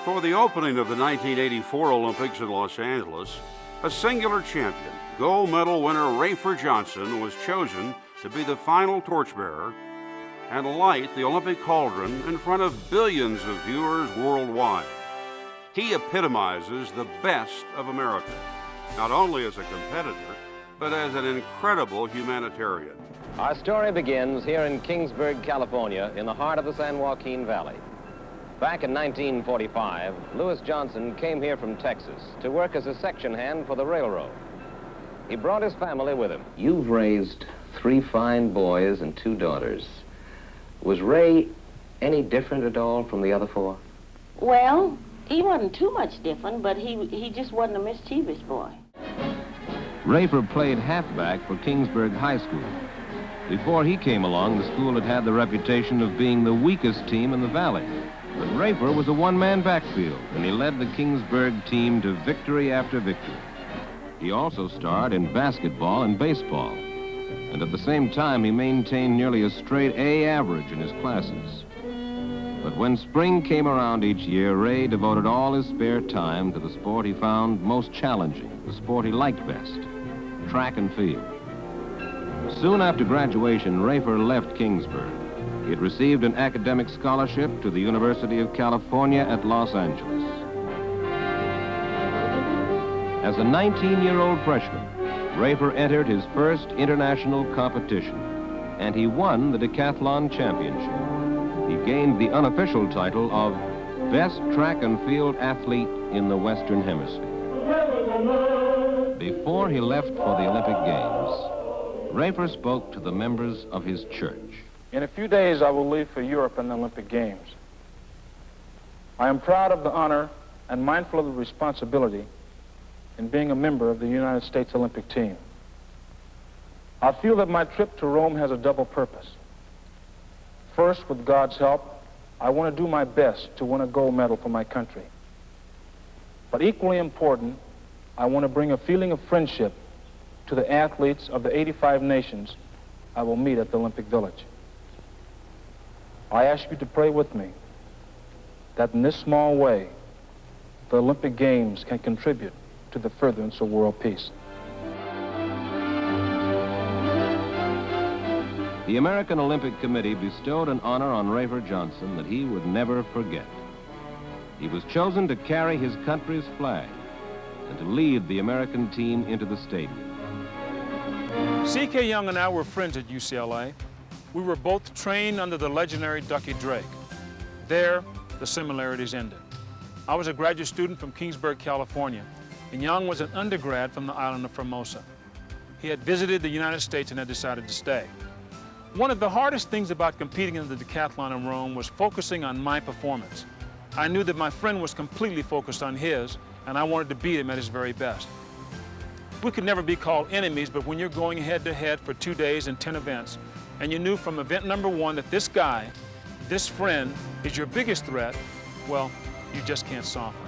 For the opening of the 1984 Olympics in Los Angeles, a singular champion, gold medal winner Rafer Johnson, was chosen to be the final torchbearer and light the Olympic cauldron in front of billions of viewers worldwide. He epitomizes the best of America, not only as a competitor, but as an incredible humanitarian. Our story begins here in Kingsburg, California, in the heart of the San Joaquin Valley. Back in 1945, Lewis Johnson came here from Texas to work as a section hand for the railroad. He brought his family with him. You've raised 3 fine boys and 2 daughters. Was Ray any different at all from the other 4? Well, he wasn't too much different, but he just wasn't a mischievous boy. Rafer played halfback for Kingsburg High School. Before he came along, the school had had the reputation of being the weakest team in the valley. But Rafer was a one-man backfield, and he led the Kingsburg team to victory after victory. He also starred in basketball and baseball, and at the same time he maintained nearly a straight A average in his classes. But when spring came around each year, Ray devoted all his spare time to the sport he found most challenging, the sport he liked best, track and field. Soon after graduation, Rafer left Kingsburg. He had received an academic scholarship to the University of California at Los Angeles. As a 19-year-old freshman, Rafer entered his first international competition, and he won the decathlon championship. He gained the unofficial title of Best Track and Field Athlete in the Western Hemisphere. Before he left for the Olympic Games, Rafer spoke to the members of his church. In a few days, I will leave for Europe and the Olympic Games. I am proud of the honor and mindful of the responsibility in being a member of the United States Olympic team. I feel that my trip to Rome has a double purpose. First, with God's help, I want to do my best to win a gold medal for my country. But equally important, I want to bring a feeling of friendship to the athletes of the 85 nations I will meet at the Olympic Village. I ask you to pray with me that in this small way, the Olympic Games can contribute to the furtherance of world peace. The American Olympic Committee bestowed an honor on Rafer Johnson that he would never forget. He was chosen to carry his country's flag and to lead the American team into the stadium. C.K. Young and I were friends at UCLA. We were both trained under the legendary Ducky Drake. There, the similarities ended. I was a graduate student from Kingsburg, California, and Young was an undergrad from the island of Formosa. He had visited the United States and had decided to stay. One of the hardest things about competing in the decathlon in Rome was focusing on my performance. I knew that my friend was completely focused on his, and I wanted to beat him at his very best. We could never be called enemies, but when you're going head-to-head for 2 days and 10 events, and you knew from event number 1 that this guy, this friend, is your biggest threat, well, you just can't soften.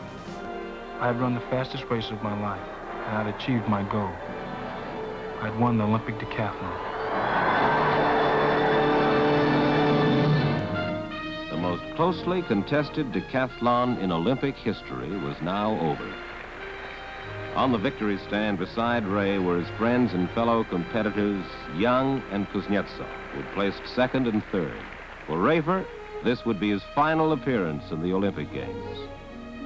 I had run the fastest race of my life, and I'd achieved my goal. I'd won the Olympic decathlon. The most closely contested decathlon in Olympic history was now over. On the victory stand beside Ray were his friends and fellow competitors, Young and Kuznetsov, who had placed 2nd and 3rd. For Rafer, this would be his final appearance in the Olympic Games.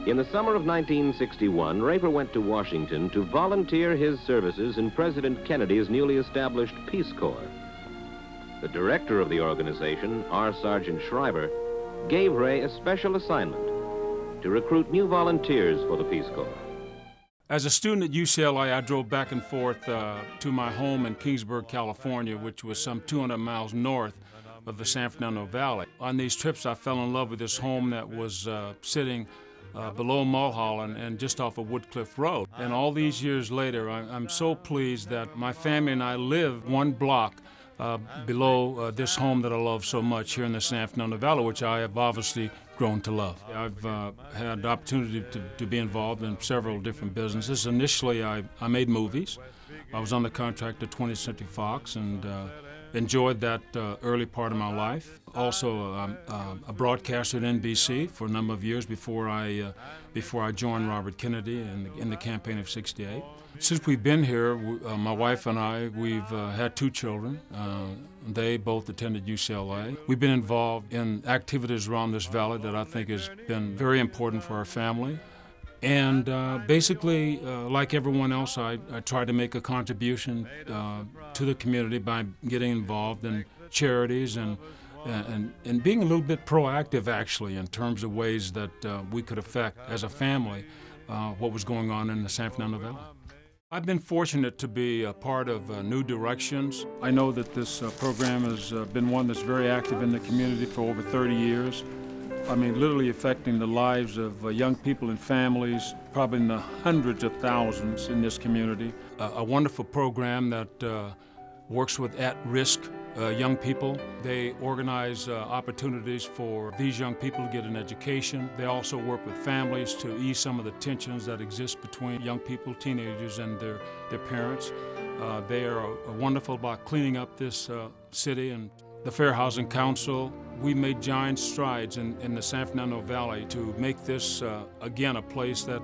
In the summer of 1961, Rafer went to Washington to volunteer his services in President Kennedy's newly established Peace Corps. The director of the organization, R. Sergeant Schreiber, gave Ray a special assignment to recruit new volunteers for the Peace Corps. As a student at UCLA, I drove back and forth to my home in Kingsburg, California, which was some 200 miles north of the San Fernando Valley. On these trips, I fell in love with this home that was sitting below Mulholland and just off of Woodcliff Road. And all these years later, I'm so pleased that my family and I live 1 block below this home that I love so much here in the San Fernando Valley, which I have obviously grown to love. I've had the opportunity to be involved in several different businesses. Initially, I made movies. I was on the contract at 20th Century Fox, and enjoyed that early part of my life. Also a broadcaster at NBC for a number of years before I joined Robert Kennedy in the campaign of '68. Since we've been here, my wife and I, we've had 2 children. They both attended UCLA. We've been involved in activities around this valley that I think has been very important for our family. And basically, like everyone else, I try to make a contribution to the community by getting involved in charities and being a little bit proactive, actually, in terms of ways that we could affect, as a family, what was going on in the San Fernando Valley. I've been fortunate to be a part of New Directions. I know that this program has been one that's very active in the community for over 30 years. I mean, literally affecting the lives of young people and families, probably in the hundreds of thousands in this community. A wonderful program that works with at-risk young people. They organize opportunities for these young people to get an education. They also work with families to ease some of the tensions that exist between young people, teenagers, and their parents. They are wonderful about cleaning up this city. And the Fair Housing Council, we made giant strides in the San Fernando Valley to make this, again, a place that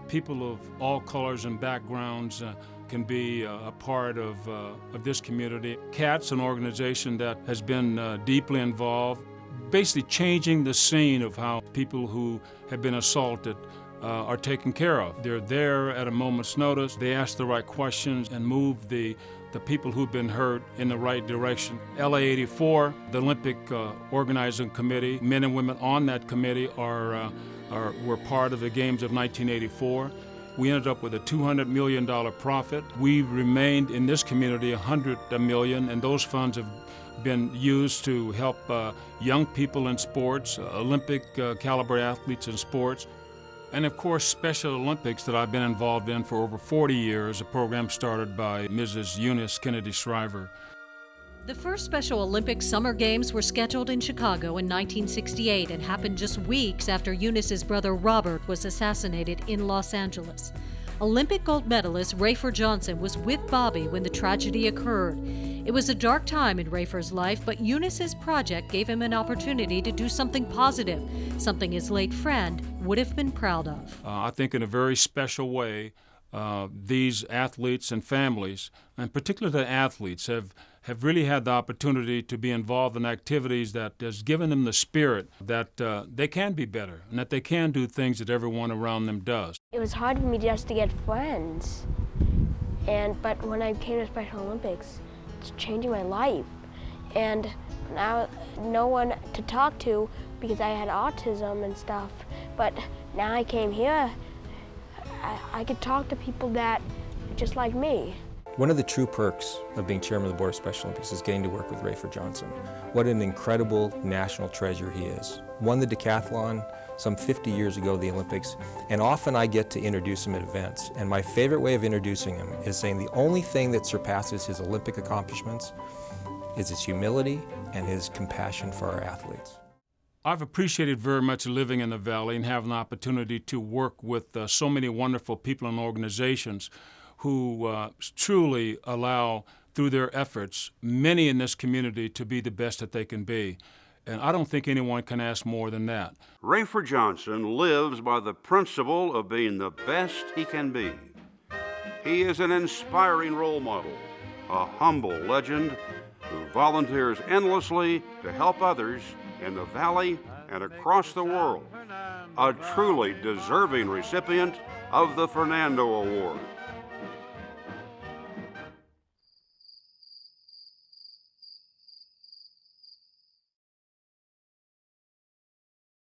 people of all colors and backgrounds can be a part of this community. CAT's an organization that has been deeply involved, basically changing the scene of how people who have been assaulted are taken care of. They're there at a moment's notice. They ask the right questions and move the people who've been hurt in the right direction. LA 84, the Olympic organizing committee, men and women on that committee were part of the Games of 1984. We ended up with a $200 million profit. We remained in this community $100 million, and those funds have been used to help young people in sports, Olympic caliber athletes in sports. And of course, Special Olympics that I've been involved in for over 40 years, a program started by Mrs. Eunice Kennedy Shriver. The first Special Olympics Summer Games were scheduled in Chicago in 1968 and happened just weeks after Eunice's brother Robert was assassinated in Los Angeles. Olympic gold medalist Rafer Johnson was with Bobby when the tragedy occurred. It was a dark time in Rafer's life, but Eunice's project gave him an opportunity to do something positive, something his late friend would have been proud of. I think in a very special way, these athletes and families, and particularly the athletes, have really had the opportunity to be involved in activities that has given them the spirit that they can be better and that they can do things that everyone around them does. It was hard for me just to get friends, but when I came to Special Olympics, it's changing my life. And now no one to talk to because I had autism and stuff, but now I came here, I could talk to people that are just like me. One of the true perks of being chairman of the Board of Special Olympics is getting to work with Rafer Johnson. What an incredible national treasure he is. Won the decathlon some 50 years ago, the Olympics, and often I get to introduce him at events. And my favorite way of introducing him is saying the only thing that surpasses his Olympic accomplishments is his humility and his compassion for our athletes. I've appreciated very much living in the Valley and having the opportunity to work with so many wonderful people and organizations who truly allow, through their efforts, many in this community to be the best that they can be. And I don't think anyone can ask more than that. Rafer Johnson lives by the principle of being the best he can be. He is an inspiring role model, a humble legend who volunteers endlessly to help others in the Valley and across the world. A truly deserving recipient of the Fernando Award.